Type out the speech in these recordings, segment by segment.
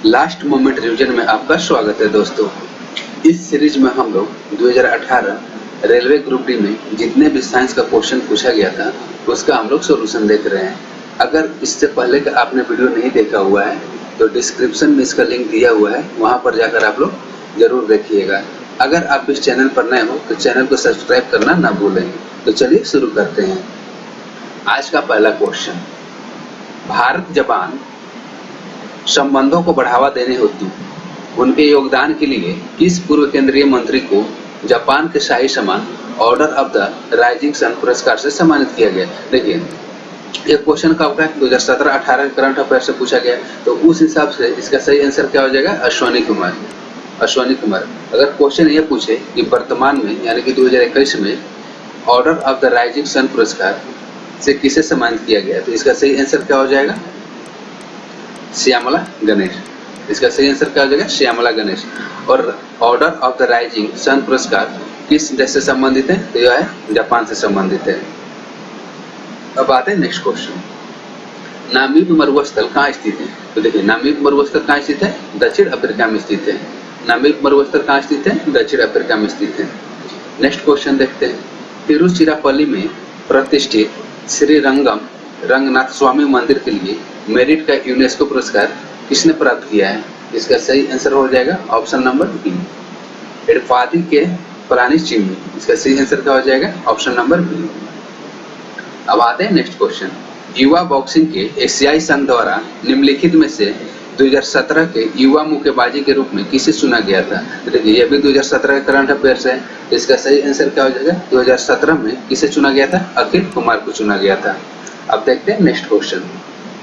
Last moment revision में आपका स्वागत है दोस्तों। इस सीरीज में हम लोग 2018 रेलवे ग्रुप डी में जितने भी साइंस का क्वेश्चन पूछा गया था उसका हम लोग सोल्यूशन देख रहे हैं। अगर इससे पहले का आपने वीडियो नहीं देखा हुआ है तो डिस्क्रिप्शन में इसका लिंक दिया हुआ है, वहां पर जाकर आप लोग जरूर देखिएगा। अगर आप इस चैनल पर नए हो तो चैनल को सब्सक्राइब करना ना भूलें। तो चलिए शुरू करते हैं। आज का पहला क्वेश्चन, भारत जापान संबंधों को बढ़ावा देने हेतु उनके योगदान के लिए किस पूर्व केंद्रीय मंत्री को जापान के शाही सम्मान Order of the Rising Sun पुरस्कार से सम्मानित किया गया? देखिए, ये क्वेश्चन कब का है? 2017-18 के करंट अफेयर से पूछा गया, तो उस हिसाब से इसका सही आंसर क्या हो जाएगा? अश्वनी कुमार। अश्वनी कुमार। अगर क्वेश्चन ये पूछे कि वर्तमान में यानी कि 2021 में Order of the Rising Sun पुरस्कार से किसे सम्मानित किया गया, तो इसका सही आंसर क्या हो जाएगा? श्यामला गणेश। इसका सही आंसर क्या हो जाएगा? श्यामला गणेश। और Order of the Rising Sun पुरस्कार किस देश से संबंधित है? तो यह है जापान से संबंधित है। अब आते हैं नेक्स्ट क्वेश्चन, नामीब मरुस्थल कहाँ स्थित है? तो देखिए, नामीब मरुस्थल कहाँ स्थित है? दक्षिण अफ्रीका में स्थित है। नामीब मरुस्थल कहाँ स्थित है? दक्षिण अफ्रीका में स्थित है। नेक्स्ट क्वेश्चन देखते हैं, तिरुचिरापल्ली में प्रतिष्ठित श्री रंगनाथ स्वामी मंदिर के लिए मेरिट का यूनेस्को पुरस्कार किसने प्राप्त किया है? इसका सही आंसर हो जाएगा ऑप्शन नंबर बी, एडपादी के पलानीस्वामी। इसका सही आंसर क्या हो जाएगा? Option number B. अब आते हैं नेक्स्ट क्वेश्चन, युवा बॉक्सिंग के एशियाई संघ द्वारा निम्नलिखित में से 2017 के युवा मुक्केबाजी के रूप में किसे चुना गया था? तो देखिए, यह भी 2017 के करंट अफेयर्स है, तो इसका सही आंसर क्या हो जाएगा? 2017 में किसे चुना गया था? अखिल कुमार को चुना गया था। अब देखते हैं नेक्स्ट क्वेश्चन।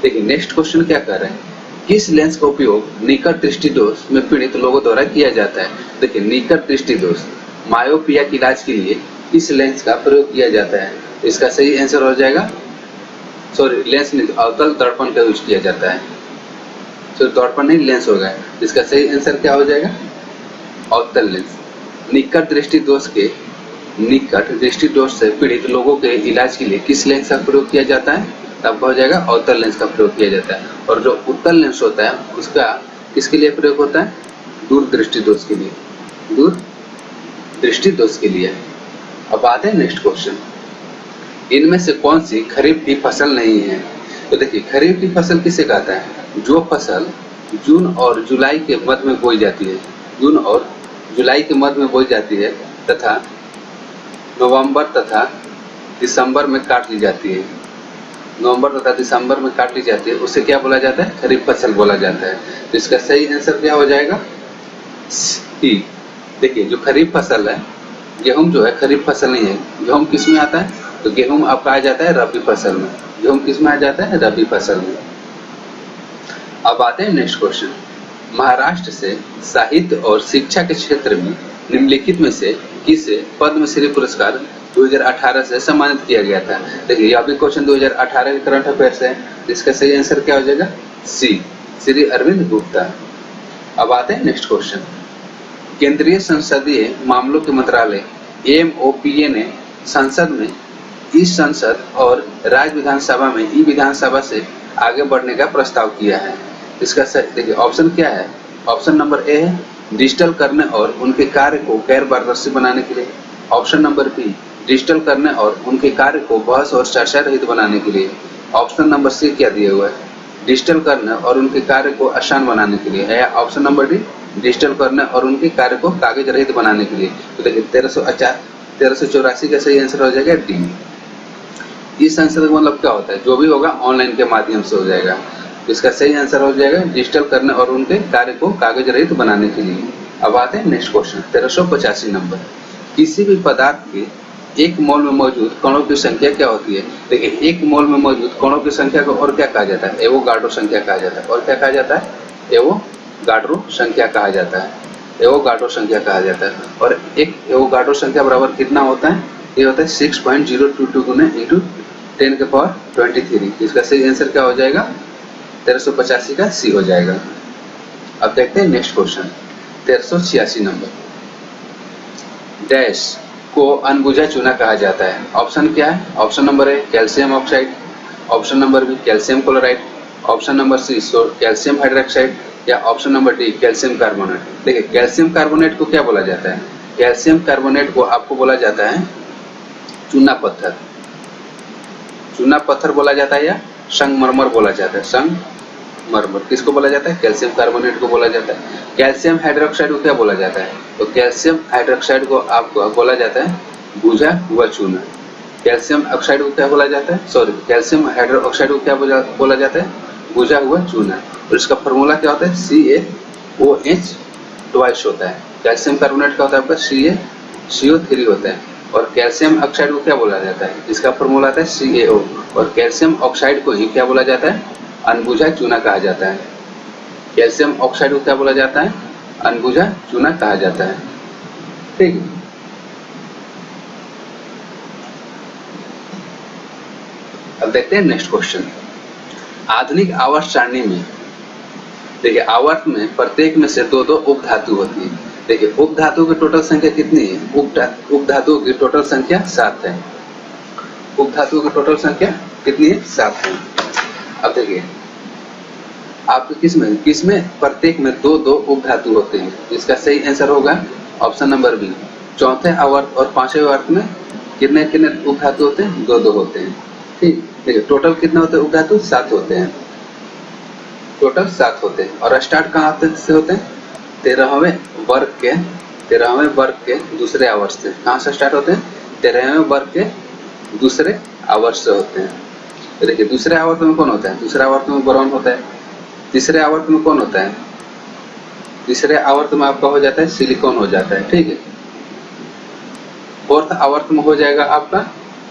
देखिए, नेक्स्ट क्वेश्चन क्या कर रहे हैं, किस लेंस का उपयोग निकट दृष्टि दोष में पीड़ित लोगों द्वारा किया जाता है? देखिए, निकट दृष्टि दोष मायोपिया के इलाज के लिए किस लेंस का प्रयोग किया जाता है? इसका सही आंसर हो जाएगा, लेंस नहीं, अवतल दर्पण का यूज किया जाता है। दर्पण नहीं, लेंस होगा। इसका सही आंसर क्या हो जाएगा? अवतल लेंस। निकट दृष्टि दोष से पीड़ित लोगों के इलाज के लिए किस लेंस का प्रयोग किया जाता है? तब हो जाएगा अवतल लेंस का प्रयोग किया जाता है। और जो उत्तल लेंस होता है उसका किसके लिए प्रयोग होता है? दूरदृष्टि दोष के लिए। दूरदृष्टि दोष के लिए। अब आते हैं नेक्स्ट क्वेश्चन, इनमें से कौन सी खरीफ की फसल नहीं है? तो देखिए, खरीफ की फसल किसे कहता है? जो फसल जून और जुलाई के मध्य में बोई जाती है, जून और जुलाई के मध्य में बोई जाती है तथा नवंबर तथा दिसंबर में काट ली जाती है। नवंबर तथा दिसंबर में काट ली जाती है, उसे क्या बोला जाता है? खरीफ फसल बोला जाता है। तो इसका सही आंसर क्या हो जाएगा? सी। देखिए, जो खरीफ फसल है, गेहूं जो है खरीफ फसल नहीं है। गेहूं किस में आता है? तो गेहूं आपका आ जाता है रबी फसल में। गेहूं किस में आ जाता है? रबी फसल में। अब आते हैं नेक्स्ट क्वेश्चन, महाराष्ट्र से साहित्य और शिक्षा के क्षेत्र में निम्नलिखित में से किसे पद्मश्री पुरस्कार 2018 से सम्मानित किया गया था? देखिए, यह भी क्वेश्चन 2018 के करंट अफेयर्स है। इसका सही आंसर क्या हो जाएगा? सी, श्री अरविंद गुप्ता। अब आते हैं नेक्स्ट क्वेश्चन, केंद्रीय संसदीय मामलों के मंत्रालय MOPA ने संसद में इस संसद और राज्य विधानसभा में ई विधानसभा से आगे बढ़ने का प्रस्ताव किया है। इसका देखिए ऑप्शन क्या है? ऑप्शन नंबर ए है डिजिटल करने और उनके कार्य को गैर पारदर्शी बनाने के लिए। ऑप्शन नंबर बी, डिजिटल करने और उनके कार्य को बहस और चर्चा रहित बनाने के लिए। ऑप्शन नंबर सी क्या दिया हुआ है? डिजिटल करने और उनके कार्य को आसान बनाने के लिए। या ऑप्शन नंबर डी, डिजिटल करने और उनके कार्य को कागज रहित बनाने के लिए। तो देखिए, 1384 का सही आंसर हो जाएगा डी। इस आंसर का मतलब क्या होता है? जो भी होगा ऑनलाइन के माध्यम से हो जाएगा। इसका सही आंसर हो जाएगा डिजिटल करने और उनके कार्य को कागज रहित बनाने के लिए। अब आते हैं नेक्स्ट क्वेश्चन, 1385 नंबर, किसी भी पदार्थ के एक मोल में मौजूद कणों की संख्या क्या होती है? देखिए, एक मोल में मौजूद कणों की संख्या को और क्या कहा जाता है? एवोगाड्रो संख्या कहा जाता है। और क्या कहा जाता है? एवोगाड्रो संख्या कहा जाता है। एवोगाड्रो संख्या कहा जाता है। और एक एवोगाड्रो संख्या बराबर कितना होता है? ये होता है 6.022 गुना इंटू 10⁻23। इसका सही आंसर क्या हो जाएगा? 1385 का सी हो जाएगा। अब देखते हैं नेक्स्ट क्वेश्चन, 1386 नंबर, डैश को अनबुझा चूना कहा जाता है। ऑप्शन क्या है? Option number A calcium oxide, option number B calcium chloride, option number C calcium hydroxide, या option number D calcium carbonate. देखिए कैल्शियम कार्बोनेट को क्या बोला जाता है? कैल्शियम कार्बोनेट को आपको बोला जाता है चूना पत्थर। चूना पत्थर बोला जाता है या संगमरमर बोला जाता है। संगमरमर किसको बोला जाता है? कैल्शियम कार्बोनेट को बोला जाता है। कैल्शियम हाइड्रोक्साइड को क्या बोला जाता है? तो कैल्शियम हाइड्रोक्साइड को आपको बोला जाता है बुझा हुआ चूना। कैल्शियम ऑक्साइड को क्या बोला जाता है? सॉरी, कैल्शियम हाइड्रोक्साइड को क्या बोला जाता है? बुझा हुआ चूना। और इसका फॉर्मूला क्या होता है? CaOH ट्वाइस होता है। कैल्शियम कार्बोनेट का होता है आपका CO3 होता है। और कैल्शियम ऑक्साइड को क्या बोला जाता है? इसका फॉर्मूला आता है CaO। और कैल्शियम ऑक्साइड को ही क्या बोला जाता है? अनबुझा चूना कहा जाता है। कैल्शियम ऑक्साइड को क्या बोला जाता है? अनबुझा चूना कहा जाता है। ठीक है, अब देखते हैं नेक्स्ट क्वेश्चन। आधुनिक आवर्त सारणी में देखिए आवर्त में प्रत्येक में से दो दो उपधातु होती है। देखिए उपधातु की टोटल संख्या कितनी है? उपधातु की टोटल संख्या 7 है। उपधातु की टोटल संख्या कितनी है? 7 है। अब देखिए आपके किसमें प्रत्येक में दो दो उपधातु होते हैं। इसका सही आंसर होगा ऑप्शन नंबर बी। चौथे आवर्त और पांचवें आवर्त में कितने कितने उपधातु होते हैं? दो दो होते हैं। ठीक, देखिए टोटल कितने होते हैं उपधातु? 7 होते हैं। टोटल 7 होते हैं। और स्टार्ट कहाँ से होते हैं? 13वें वर्ग के दूसरे आवर्त से। कहाँ से स्टार्ट होते हैं? 13वें वर्ग के दूसरे आवर्त से होते हैं। तो देखिए दूसरे आवर्त में कौन होता है? दूसरे आवर्त में बोरॉन होता है। तीसरे आवर्त में कौन होता है? तीसरे आवर्त में आपका हो जाता है सिलिकॉन हो जाता है। ठीक है, फोर्थ आवर्त में हो जाएगा आपका,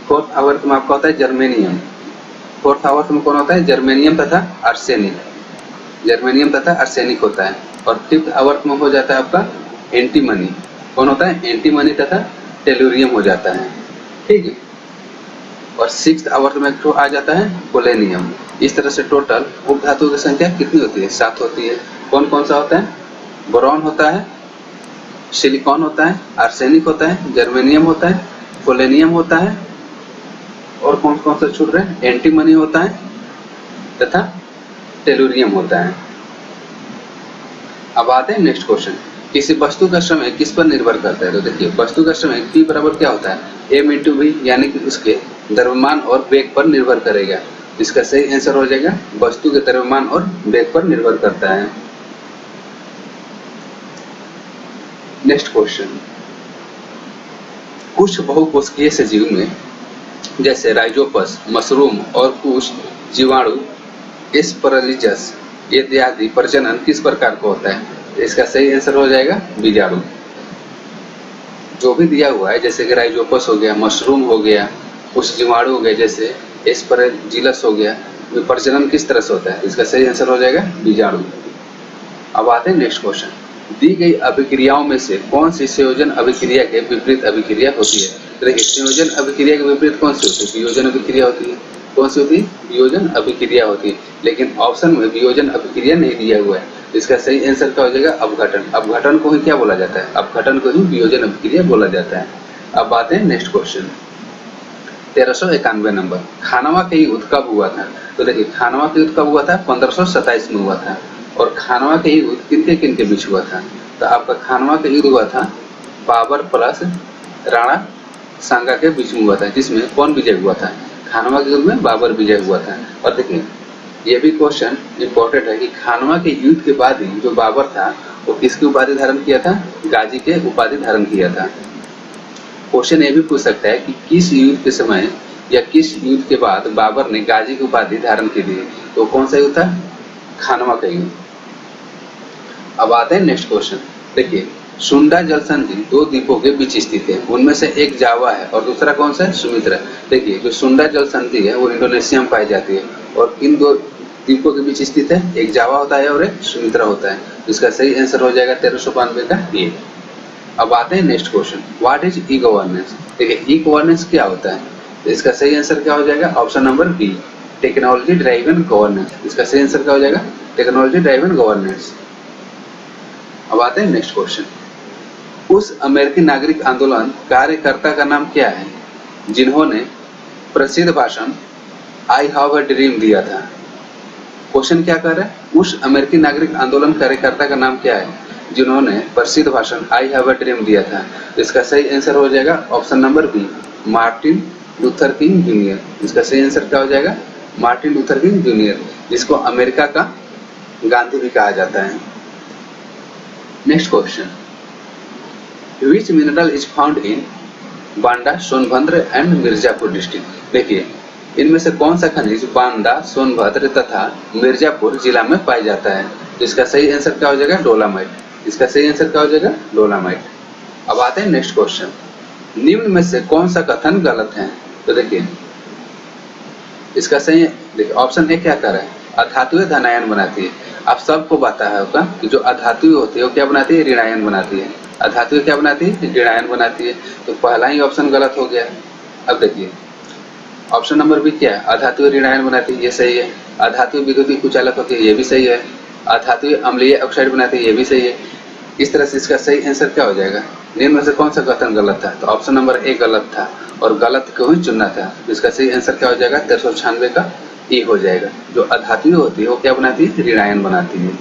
फोर्थ आवर्त में आपका होता है जर्मेनियम। फोर्थ आवर्त में कौन होता है? जर्मेनियम तथा आर्सेनिक। जर्मेनियम तथा आर्सेनिक होता है। और फिफ्थ आवर्त में हो जाता है आपका एंटीमनी। कौन होता है? एंटीमनी तथा टेलुरियम हो जाता है। ठीक है, और सिक्स्थ आवर्त में आ जाता है पोलेनियम। इस तरह से टोटल उपधातु की संख्या कितनी होती है? 7 होती है। कौन कौन सा होता है? बोरॉन होता है, सिलिकॉन होता है, आर्सेनिक होता है, जर्मेनियम होता है, पोलेनियम होता है, और कौन कौन सा छूट रहे हैं? एंटीमनी होता है तथा टेलुरियम होता है। अब आते हैं नेक्स्ट क्वेश्चन। किसी वस्तु का समय किस पर निर्भर करता है? तो देखिए वस्तु का समय P बराबर क्या होता है? m × v, यानी कि उसके द्रव्यमान और वेग पर निर्भर करेगा। इसका सही आंसर हो जाएगा वस्तु के द्रव्यमान और वेग पर निर्भर करता है। Next question. कुछ बहुकोशिकीय सजीव में जैसे राइजोपस, मशरूम और कुछ जीवाणु एस्परजिलस इत्यादि प्रजनन किस प्रकार का होता है? इसका सही आंसर हो जाएगा बीजाणु। जो भी दिया हुआ है जैसे कि राइजोपस हो गया, मशरूम हो गया, कुछ जीवाणु हो गए जैसे एस्परजिलस हो गया, वे प्रजनन किस तरह से होता है? इसका सही आंसर हो जाएगा बीजाणु। अब आते हैं नेक्स्ट क्वेश्चन। दी गई अभिक्रियाओं में से कौन सी संयोजन अभिक्रिया के विपरीत अभिक्रिया होती है? देखिए संयोजन अभिक्रिया के विपरीत कौन सी होती है? वियोजन अभिक्रिया होती है। कौन सी होती है? वियोजन अभिक्रिया होती है। लेकिन ऑप्शन में वियोजन अभिक्रिया नहीं दिया हुआ है। इसका सही आंसर क्या हो जाएगा? अपघटन। अपघटन को ही क्या बोला जाता है? अपघटन को ही वियोजन अभिक्रिया बोला जाता है। अब आते हैं नेक्स्ट क्वेश्चन। 1391 नंबर। खानवा के युद्ध कब हुआ था? तो देखिए खानवा के युद्ध कब हुआ था? 1527 में हुआ था। और खानवा के युद्ध किनके किनके बीच हुआ था? तो आपका खानवा के युद्ध हुआ था बाबर प्लस राणा सांगा के बीच में हुआ था, जिसमें कौन विजय हुआ था? खानवा के युद्ध में बाबर विजय हुआ था। और देखिए ये भी क्वेश्चन इंपॉर्टेंट है कि खानवा के युद्ध के बाद ही जो बाबर था वो किसकी उपाधि धारण किया था? गाजी के उपाधि धारण किया था। क्वेश्चन ये भी पूछ सकता है कि किस युद्ध के समय या किस युद्ध के बाद बाबर ने गाजी की उपाधि धारण की थी? तो कौन सा युद्ध था? खानवा का युद्ध। अब आते हैं नेक्स्ट क्वेश्चन। देखिए सुंडा जल संधि दो द्वीपों के बीच स्थित है, उनमें से एक जावा है और दूसरा कौन सा है? सुमित्रा। देखिए जो सुंडा जल संधि है वो इंडोनेशिया में पाई जाती है और इन दो द्वीपों के बीच स्थित है, एक जावा होता है और एक सुमित्रा होता है। इसका सही आंसर हो जाएगा 1392 का ये। अब आते हैं next question. What is e governance? देखिए ई गवर्नेंस क्या होता है? तो इसका सही आंसर क्या हो जाएगा? Option number B, technology driven governance. इसका सही आंसर क्या हो जाएगा? Technology driven governance. अब आते हैं नेक्स्ट क्वेश्चन। उस अमेरिकी नागरिक आंदोलन कार्यकर्ता का नाम क्या है जिन्होंने प्रसिद्ध भाषण आई हैव अ ड्रीम दिया था? क्वेश्चन क्या कर रहा है? उस अमेरिकी नागरिक आंदोलन कार्यकर्ता का नाम क्या है जिन्होंने प्रसिद्ध भाषण आई हैव अ ड्रीम दिया था? इसका सही आंसर हो जाएगा option number B, Martin Luther King junior. इसका सही आंसर क्या हो जाएगा? मार्टिन लूथर किंग जूनियर, जिसको अमेरिका का गांधी भी कहा जाता है। Next question, which mineral is found in Banda, Sonbhadra and Mirzapur district? देखिए इनमें से कौन सा खनिज बांदा, सोनभद्र तथा मिर्जापुर जिला में पाया जाता है? तो इसका सही आंसर क्या हो जाएगा? डोलामाइट। इसका सही आंसर क्या हो जाएगा? डोलामाइट। अब आते हैं नेक्स्ट क्वेश्चन, निम्न में से कौन सा कथन गलत है? तो देखिए इसका सही, देखिए ऑप्शन ए क्या कर रहा है? अधातुएं धनायन बनाती है। आप सबको पता है होगा कि जो अधातुएं होती है वो क्या बनाती है? ऋणायन बनाती है। अधातुएं क्या बनाती है? ऋणायन बनाती है। तो पहला ही ऑप्शन गलत हो गया। अब देखिए ऑप्शन नंबर बी क्या है? अधातुएं ऋणायन बनाती है, ये सही है। अधातुएं विद्युतीय कुचालक होती है, ये भी सही है। अधातुएं अम्लीय ऑक्साइड बनाती है, ये भी सही है। इस तरह से इसका सही आंसर क्या हो जाएगा? निम्न में से कौन सा कथन गलत था? तो ऑप्शन नंबर ए गलत था और गलत क्यों ही चुनना था? इसका सही आंसर क्या हो जाएगा? 1396 का ए हो जाएगा। जो अधातुएं होती है वो क्या बनाती है? ऋणायन बनाती है।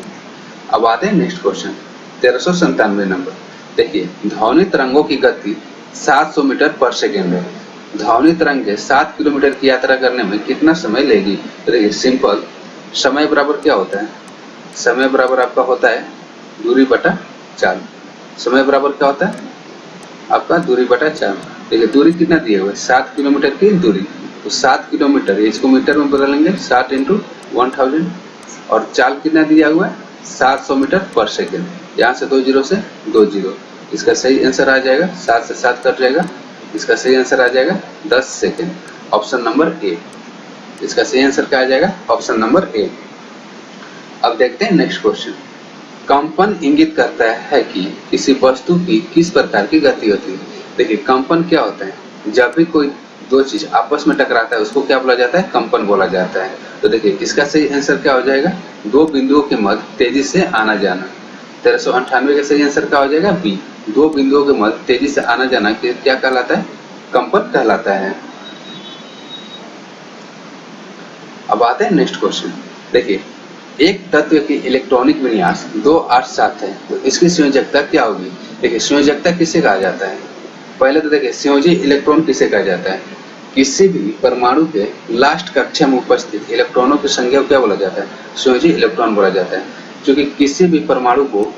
अब आते हैं नेक्स्ट क्वेश्चन, 1397 नंबर। देखिए ध्वनि तरंगों की गति 700 मीटर पर सेकेंड है। ध्वनि तरंगे 7 किलोमीटर की यात्रा करने में कितना समय लेगी? तो देखिए सिंपल, समय बराबर क्या होता है? समय बराबर आपका होता है दूरी बटा 4। समय बराबर क्या होता है आपका? दूरी बटा 4। देखिए दूरी कितना दिए हुए? 7 किलोमीटर की दूरी, तो 7 किलोमीटर इसको मीटर में बदलेंगे, 7 इंटू 1000, और चाल कितना दिया हुआ है? 700 मीटर पर सेकेंड। यहाँ से 2 जीरो से 2 जीरो, इसका सही आंसर आ जाएगा 7 से 7 कट जाएगा। इसका सही आंसर आ जाएगा 10 सेकेंड, ऑप्शन नंबर ए। इसका सही आंसर क्या आ जाएगा? ऑप्शन नंबर ए। अब देखते हैं नेक्स्ट क्वेश्चन, कंपन इंगित करता है कि किसी वस्तु की किस प्रकार की गति होती है? देखिए कंपन क्या होता है? जब भी कोई दो चीज आपस में टकराता है उसको क्या बोला जाता है? कंपन बोला जाता है। तो देखिए इसका सही आंसर क्या हो जाएगा? दो बिंदुओं के मध्य तेजी से आना जाना। 1398 का सही आंसर क्या हो जाएगा? बी, दो बिंदुओं के मध्य तेजी से आना जाना क्या कहलाता है? कंपन कहलाता है। अब आते हैं नेक्स्ट क्वेश्चन, देखिए एक तत्व की इलेक्ट्रॉनिक विन्यास 287 है, तो इसकी संयोजकता क्या होगी? देखिए संयोजकता किसे कहा जाता है? पहले तो देखिए संयोजी इलेक्ट्रॉन किसे कहा जाता है? किसी भी परमाणु के लास्ट कक्षा में उपस्थित इलेक्ट्रॉनों की संख्या को क्या बोला जाता है? संयोजी इलेक्ट्रॉन बोला जाता है। क्योंकि किसी भी परमाणु को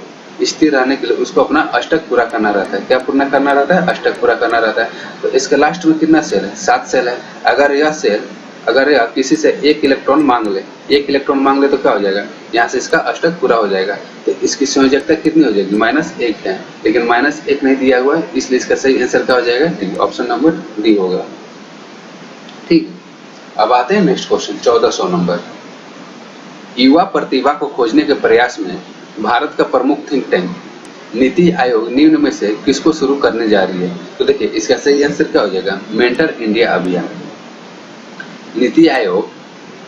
स्थिर रहने के लिए उसको अपना अष्टक पूरा करना रहता है। क्या पूरा करना रहता है? अष्टक पूरा करना रहता है। तो इसके लास्ट में कितना सेल है? 7 सेल है। अगर यह किसी से एक इलेक्ट्रॉन मांग ले तो क्या हो जाएगा? यहाँ से इसका अष्टक पूरा हो जाएगा। तो इसकी संयोजकता कितनी हो जाएगी? -1 है, लेकिन -1 नहीं दिया हुआ है, इसलिए इसका सही आंसर क्या हो जाएगा? डी, ऑप्शन नंबर डी होगा। ठीक, अब आते हैं नेक्स्ट क्वेश्चन, 1400 नंबर। युवा प्रतिभा को खोजने के प्रयास में भारत का प्रमुख थिंक टैंक नीति आयोग निम्न में से किसको शुरू करने जा रही है? तो देखिए इसका सही आंसर क्या हो जाएगा? मेंटर इंडिया अभियान। नीति आयोग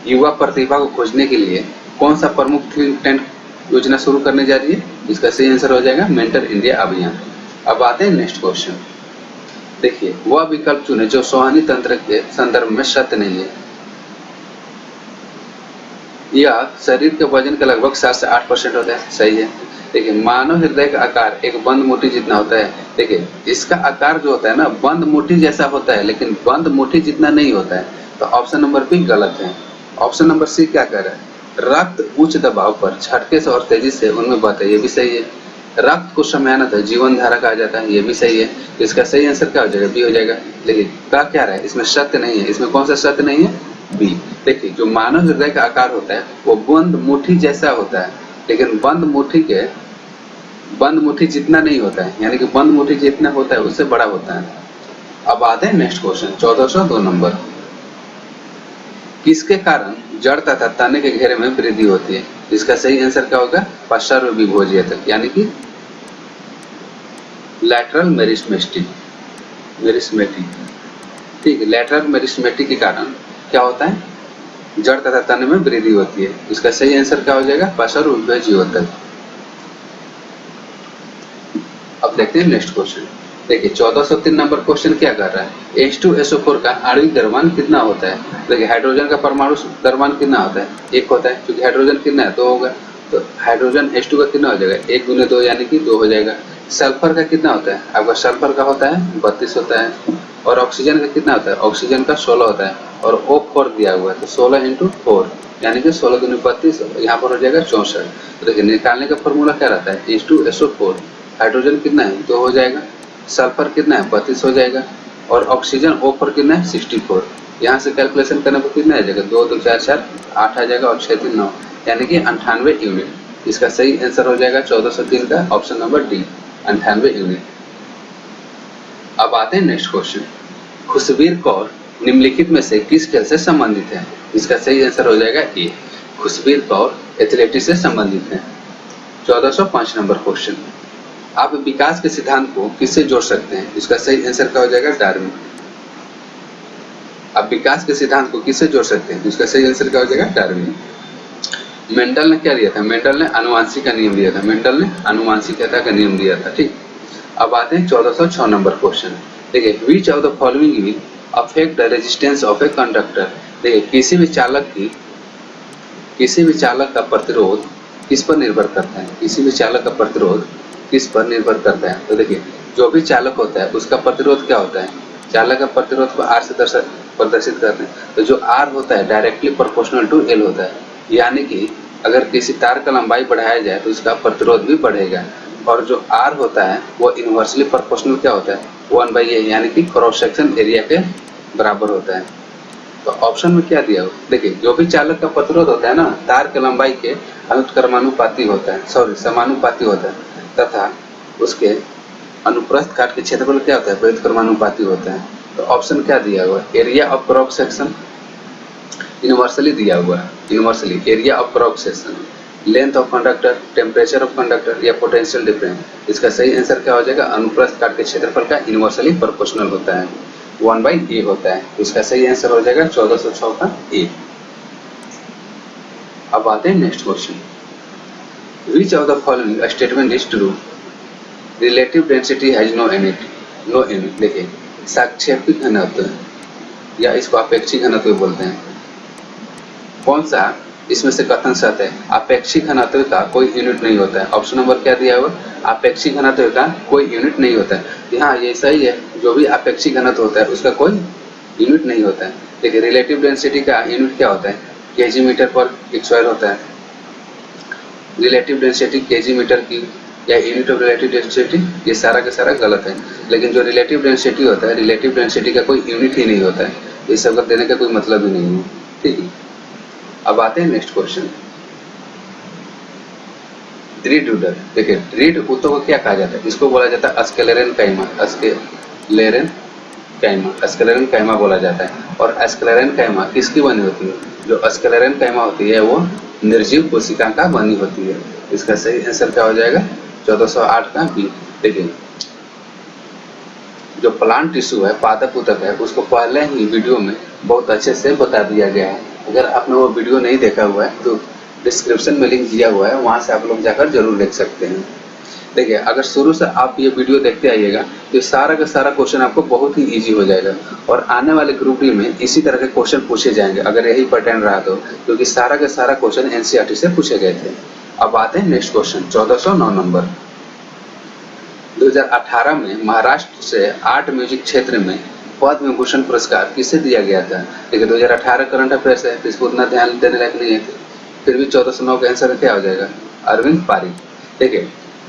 युवा प्रतिभा को खोजने के लिए कौन सा प्रमुख थिंक टैंक योजना शुरू करने जा रही है? इसका सही आंसर हो जाएगा मेंटर इंडिया अभियान। अब आते हैं नेक्स्ट क्वेश्चन, देखिए वह विकल्प चुने जो संवहनी तंत्र के संदर्भ में सत्य नहीं है। यह शरीर के वजन का लगभग 7 से 8% होता है, सही है। देखिए मानव हृदय का आकार एक बंद मुट्ठी जितना होता है। देखिए इसका आकार जो होता है ना बंद मुट्ठी जैसा होता है, लेकिन बंद मुट्ठी जितना नहीं होता है। तो ऑप्शन नंबर बी गलत है। ऑप्शन नंबर सी क्या कह रहा है? रक्त उच्च दबाव पर झटके से और तेजी से उनमें बहता है, ये भी सही है। रक्त को समयानतः जीवन धारा कहा जाता है, ये भी सही है। तो इसका सही आंसर क्या हो जाएगा? बी हो जाएगा। लेकिन क्या रहा है इसमें? सत्य नहीं है। इसमें कौन सा सत्य नहीं है? बी। देखिए जो मानव हृदय का आकार होता है वो बंद मुट्ठी जैसा होता है, लेकिन बंद मुट्ठी जितना नहीं होता है, यानी कि बंद मुट्ठी जितना होता है उससे बड़ा होता है। अब आते हैं नेक्स्ट क्वेश्चन, 1402 नंबर। किसके कारण जड़ तथा तने के घेरे में वृद्धि होती है? इसका सही आंसर क्या होगा? पार्श्व विभोजीय तक, यानी कि लैटरल मेरिस्टेमेटिक। ठीक है, लैटरल मेरिस्टेमेटिक के कारण क्या होता है? जड़ तथा तने में वृद्धि होती है। इसका सही आंसर क्या हो जाएगा? पार्श्व विभोजीय तक। अब देखते हैं नेक्स्ट क्वेश्चन, देखिए 1403 नंबर क्वेश्चन क्या कर रहा है, H2SO4 का आणविक द्रव्यमान कितना होता है। देखिए हाइड्रोजन का परमाणु द्रव्यमान कितना होता है, 1 होता है, क्योंकि हाइड्रोजन कितना है, 2 होगा, तो हाइड्रोजन H2 का कितना हो जाएगा, 1 गुने 2 यानी कि 2 हो जाएगा। सल्फर का कितना होता है, आपका सल्फर का होता है 32 होता है, और ऑक्सीजन का कितना होता है, ऑक्सीजन का 16 होता है, और O4 दिया हुआ है तो 16 × 4 यानी कि 16 दूनी 32, यहाँ पर हो जाएगा 64। तो देखिए निकालने का फॉर्मूला क्या रहता है, H2SO4, हाइड्रोजन कितना है 2 हो जाएगा, सल्फर कितना है 32 हो जाएगा, और ऑक्सीजन O4 कितना है 64। यहाँ से कैलकुलेशन करने पर कितना आ जाएगा, 2 2 4 4 8 आ जाएगा, और 6 3 9 यानी कि 98 यूनिट। इसका सही आंसर हो जाएगा 1403 का ऑप्शन नंबर डी, 98 यूनिट। अब आते हैं नेक्स्ट क्वेश्चन, खुशबीर कौर निम्नलिखित में से किस खेल से संबंधित है। इसका सही आंसर हो जाएगा ए, खुशबीर कौर एथलेटिक्स से संबंधित है। 1405 नंबर क्वेश्चन, आप विकास के सिद्धांत को किससे जोड़ सकते हैं। इसका सही आंसर क्या हो जाएगा, डार्विन। आप विकास के सिद्धांत को किससे जोड़ सकते हैं, इसका सही आंसर क्या हो जाएगा, डार्विन। मेंडल ने क्या दिया था, मेंडल ने आनुवांशिक का नियम दिया था, मेंडल ने आनुवांशिकता का नियम दिया था, ठीक। अब आते हैं 1406 नंबर क्वेश्चन, देखिए विच of the following will affect the resistance of a conductor. देखिए किसी भी चालक का प्रतिरोध किस पर निर्भर करता है, किसी भी चालक का प्रतिरोध किस पर निर्भर करता है। तो देखिए जो भी चालक होता है उसका प्रतिरोध क्या होता है, चालक का प्रतिरोध को R से प्रदर्शित करते हैं, तो जो R होता है डायरेक्टली प्रोपोर्शनल टू L होता है, यानी कि अगर किसी तार का लंबाई बढ़ाया जाए तो उसका प्रतिरोध भी बढ़ेगा, और जो R होता है वो इनवर्सली प्रोपोर्शनल क्या होता है, 1/A यानी कि क्रॉस सेक्शन एरिया के बराबर होता है। तो ऑप्शन में क्या दिया हो, देखिए जो भी चालक का प्रतिरोध होता है ना, तार के लंबाई के अनुक्रमानुपाती होता है, समानुपाती होता है, तथा उसके अनुप्रस्थ काट के क्षेत्रफल क्या होता है, व्युत्क्रमानुपाती होता है। तो ऑप्शन क्या दिया हुआ, area of cross section universally दिया हुआ है, universally area of cross section, length of conductor, temperature of conductor, या पोटेंशियल डिफरेंस। इसका सही आंसर क्या हो जाएगा, अनुप्रस्थ काट के क्षेत्रफल का यूनिवर्सली प्रोपोर्शनल होता है, 1/A होता है। इसका सही आंसर हो जाएगा 1406 का ए। अब आते हैं next question, which of the following statement is true, relative density has no unit. देखिए साक्षेपिक घनत्व या इसको अपेक्षिक घनत्व बोलते हैं, कौन सा इसमें से कथन सत्य है, अपेक्षिक घनत्व का कोई यूनिट नहीं होता है। ऑप्शन नंबर क्या दिया हुआ, अपेक्षिक घनत्व का कोई यूनिट नहीं होता है। हाँ ये सही है, जो भी अपेक्षिक घनत्व होता है उसका कोई यूनिट नहीं होता है। देखिए रिलेटिव डेंसिटी का यूनिट क्या होता है, केजी मीटर पर स्क्वायर होता है। रिलेटिव डेंसिटी केजी मीटर की या यूनिट ऑफ रिलेटिव डेंसिटी, ये सारा का सारा गलत है। लेकिन जो रिलेटिव डेंसिटी होता है, रिलेटिव डेंसिटी का कोई यूनिट ही नहीं होता है, ये सब देने का कोई मतलब ही नहीं है, ठीक है। अब आते हैं नेक्स्ट क्वेश्चन, द्विध्रुव। देखिए द्विध्रुव को क्या कहा जाता है, इसको बोला जाता है स्क्लेरन काइमा बोला जाता है। और स्क्लेरन काइमा किसकी बनी होती है, जो स्क्लेरन काइमा होती है वो निर्जीव कोशिका का बनी होती है। इसका सही आंसर क्या हो जाएगा, 1408 का बी। देखिए जो प्लांट टिश्यू है, पादप ऊतक है, उसको पहले ही वीडियो में बहुत अच्छे से बता दिया गया है। अगर आपने वो वीडियो नहीं देखा हुआ है तो डिस्क्रिप्शन में लिंक दिया हुआ है, वहां से आप लोग जाकर जरूर देख सकते हैं। देखिए अगर शुरू से आप ये वीडियो देखते आइएगा तो सारा का सारा क्वेश्चन आपको बहुत ही इजी हो जाएगा, और आने वाले ग्रुप डी में इसी तरह के क्वेश्चन पूछे जाएंगे अगर यही पैटर्न रहा तो, क्योंकि सारा का सारा क्वेश्चन एनसीईआरटी से पूछे गए थे। अब आते हैं नेक्स्ट क्वेश्चन, 1409 नंबर। 2018 में महाराष्ट्र से आर्ट म्यूजिक क्षेत्र में पद्म विभूषण पुरस्कार किसे दिया गया था। देखिए 2018 करंट अफेयर्स है तो इसको उतना ध्यान देने लायक नहीं है, फिर भी 1409 का आंसर क्या हो जाएगा, अरविंद पारिक। देखिए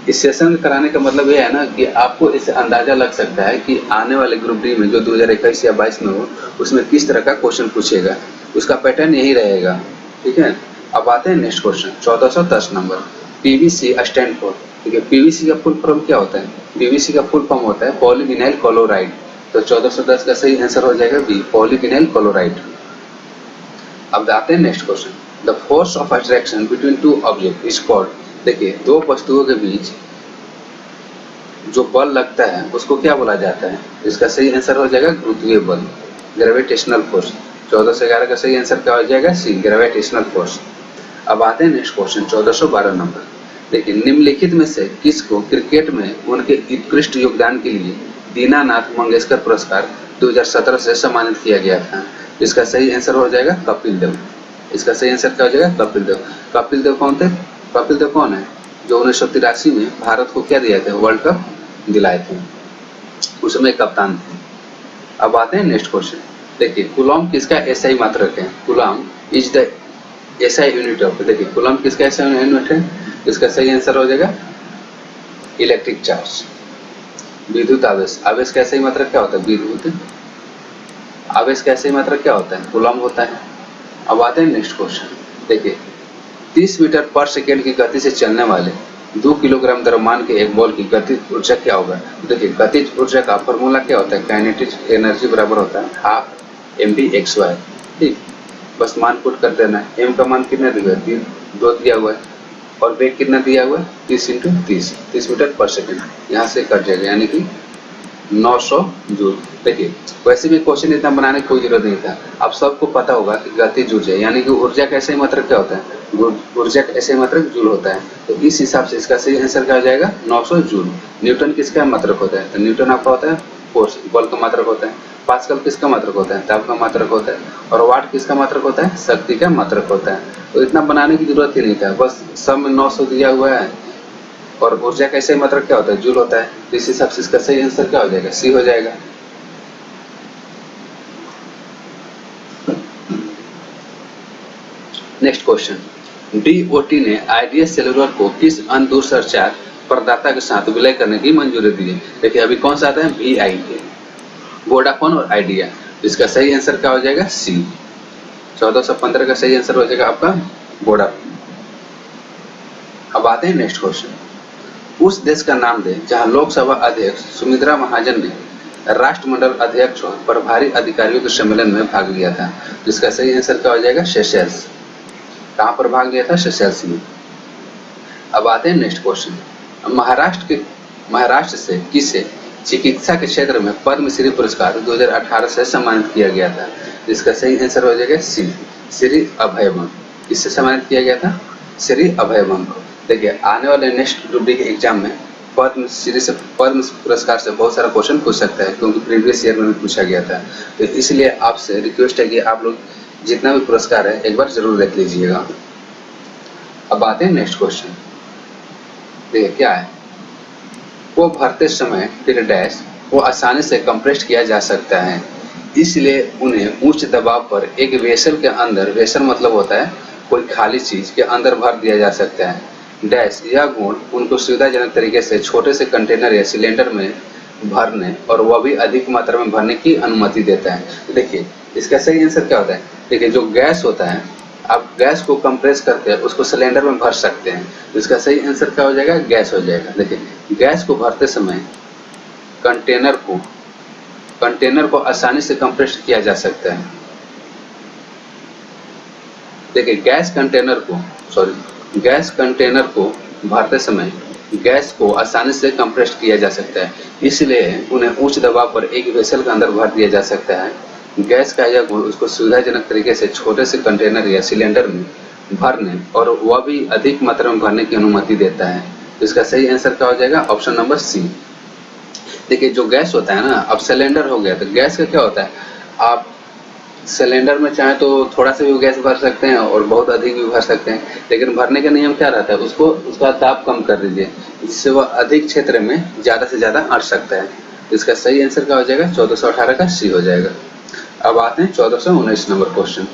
इस सेशन कराने का मतलब ये है ना कि आपको इससे अंदाजा लग सकता है कि आने वाले ग्रुप डी में जो 2021 या 22 में हो उसमें किस तरह का क्वेश्चन पूछेगा, उसका पैटर्न यही रहेगा, ठीक है। अब आते हैं next question, 1410 number. PVC stand for, ठीक है, पीवीसी का फुल फॉर्म क्या होता है, पीवीसी का फुल फॉर्म होता है पॉलीविनाइल क्लोराइड। तो 1410 का सही आंसर हो जाएगा बी, पॉलीविनाइल क्लोराइड। अब आते हैं next question, the force of attraction between two object is called. देखिए दो वस्तुओं के बीच जो बल लगता है उसको क्या बोला जाता है, इसका सही आंसर हो जाएगा गुरुत्वीय बल, ग्रेविटेशनल फोर्स। 14 से 11 का सही आंसर क्या हो जाएगा, सी, ग्रेविटेशनल फोर्स। अब आते हैं नेक्स्ट क्वेश्चन, 1412 नंबर। देखिए निम्नलिखित में से किसको क्रिकेट में उनके उत्कृष्ट योगदान के लिए दीनानाथ मंगेशकर पुरस्कार 2017 से सम्मानित किया गया था। इसका सही आंसर हो जाएगा कपिल देव। इसका सही आंसर क्या हो जाएगा? कपिल देव। कपिल देव कौन थे? कपिल देव कौन है? जो 1983 में भारत को क्या दिया था? वर्ल्ड कप दिलाए थे, उसमें कप्तान थे। अब आते हैं नेक्स्ट क्वेश्चन। देखिए, कूलॉम किसका एसआई मात्रक है? Coulomb is the SI unit of, देखिए कूलॉम किसका एसआई यूनिट है? इसका सही आंसर हो जाएगा इलेक्ट्रिक चार्ज, विद्युत आवेश। आवेश का एसआई मात्रक क्या होता है? विद्युत आवेश का एसआई मात्रक क्या होता है? कूलॉम होता है। अब आते हैं नेक्स्ट क्वेश्चन। देखिए, 30 मीटर पर सेकेंड की गति से चलने वाले 2 किलोग्राम द्रव्यमान के एक बॉल की गतिज ऊर्जा क्या होगा? देखिए, गतिज ऊर्जा का फॉर्मूला क्या होता है? काइनेटिक एनर्जी बराबर होता है हाफ mv/xy। ठीक, बस मान पुट कर देना है। m का मान कितना दिया हुआ है? 2 दिया हुआ है, और वेग कितना दिया हुआ है? 30 × 30 मीटर पर सेकेंड। यहाँ से कट जाएगा, यानी कि 900 जूल। देखिए, वैसे भी क्वेश्चन इतना बनाने की कोई जरूरत नहीं था। अब सबको पता होगा कि गतिज ऊर्जा यानी कि ऊर्जा का ऐसे मात्रक क्या होता है? ऊर्जा का ऐसे मात्रक जूल होता है। तो इस हिसाब से इसका सही आंसर क्या हो जाएगा? 900 जूल। न्यूटन किसका मात्रक होता है? तो न्यूटन आपका होता है फोर्स, बल का मात्रक होता है। पास्कल किसका मात्रक होता है? ताप का मात्रक होता है। और वाट किसका मात्रक होता है? शक्ति का मात्रक होता है। तो इतना बनाने की जरूरत ही नहीं था, बस सब में 900 दिया हुआ है, और ऊर्जा का ऐसे मात्रक क्या होता है? जूल होता है। तो इस हिसाब से इसका सही आंसर क्या हो जाएगा? सी हो जाएगा। Next question. डीओटी ने आइडिया सेलुलर को किस अन्य दूरसंचार प्रदाता के साथ विलय करने की मंजूरी दी है? देखिए, अभी कौन सा आता है? VI, वोडाफोन और आइडिया। इसका सही आंसर क्या हो जाएगा? सी। 1415 का सही आंसर हो जाएगा आपका वोडाफोन। अब आते हैं नेक्स्ट क्वेश्चन। उस देश का नाम दे जहां लोकसभा अध्यक्ष सुमित्रा महाजन ने राष्ट्रमंडल अध्यक्ष और प्रभारी अधिकारियों के सम्मेलन में भाग लिया था। जिसका सही आंसर क्या हो जाएगा? सेशेल्स। कहां पर भाग लिया था? सेशेल्स में। अब आते हैं नेक्स्ट क्वेश्चन। महाराष्ट्र से किसे चिकित्सा के क्षेत्र में पद्मश्री पुरस्कार 2018 से सम्मानित किया गया था? जिसका सही आंसर हो जाएगा सी, श्री अभयवन। किससे सम्मानित किया गया था? श्री अभयवन को। देखिए, आने वाले नेक्स्ट ग्रुप डी के एग्जाम में पद्म पुरस्कार से बहुत सारा क्वेश्चन पूछ सकता है, क्योंकि प्रीवियस ईयर में भी पूछा गया था। तो इसलिए आपसे रिक्वेस्ट है कि आप लोग जितना भी पुरस्कार है एक बार जरूर देख लीजिएगा। अब आते हैं नेक्स्ट क्वेश्चन। देखिए क्या है, वो भरते समय फिर डैश वो आसानी से कंप्रेस किया जा सकता है, इसलिए उन्हें उच्च दबाव पर एक वेसल के अंदर, वेसल मतलब होता है कोई खाली चीज के अंदर भर दिया जा सकता है। डैश यह गुण उनको सुविधाजनक तरीके से छोटे से कंटेनर या सिलेंडर में भरने और वह भी अधिक मात्रा में भरने की अनुमति देता है। देखिए, इसका सही आंसर क्या होता है? देखिए, जो गैस होता है, आप गैस को कंप्रेस करके उसको सिलेंडर में भर सकते हैं। तो इसका सही आंसर क्या हो जाएगा? गैस हो जाएगा। देखिए, गैस को भरते समय कंटेनर को आसानी से कंप्रेस किया जा सकता है। देखिए, गैस कंटेनर को भरते समय गैस को आसानी से कंप्रेस किया जा सकता है, इसलिए उन्हें उच्च दबाव पर एक वेसल के अंदर भर दिया जा सकता है। गैस का यह गुण उसको सुविधाजनक तरीके से छोटे से कंटेनर या सिलेंडर में भरने और वह भी अधिक मात्रा में भरने की अनुमति देता है। इसका सही आंसर क्या हो जाएगा? Option number C. देखिए, जो गैस होता है ना, अब सिलेंडर हो गया, तो गैस का क्या होता है, आप सिलेंडर में चाहे तो थोड़ा सा भी गैस भर सकते हैं और बहुत अधिक भी भर सकते हैं, लेकिन भरने का नियम क्या रहता है? उसका ताप कम कर दीजिए, जिससे वह अधिक क्षेत्र में ज्यादा से ज्यादा अट सकता है। इसका सही आंसर क्या हो जाएगा? 1418 का सी हो जाएगा। अब आते हैं 1419 नंबर क्वेश्चन।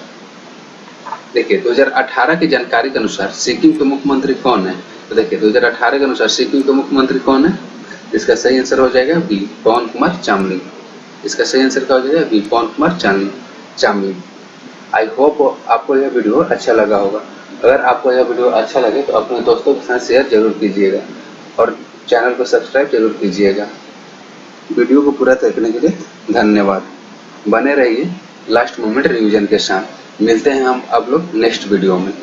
देखिए, 2018 की जानकारी के अनुसार सिक्किम के मुख्यमंत्री कौन है? तो देखिए, 2018 के अनुसार सिक्किम के मुख्यमंत्री कौन है? इसका सही आंसर हो जाएगा बी, पवन कुमार चामलिंग। इसका सही आंसर क्या हो जाएगा? B, Pawan Kumar Chamling. I hope आपको यह वीडियो अच्छा लगा होगा। अगर आपको यह वीडियो अच्छा लगे तो अपने दोस्तों के साथ शेयर जरूर कीजिएगा और चैनल को सब्सक्राइब जरूर कीजिएगा। वीडियो को पूरा देखने के लिए धन्यवाद। बने रहिए लास्ट मोमेंट रिवीजन के साथ। मिलते हैं हम आप लोग नेक्स्ट वीडियो में।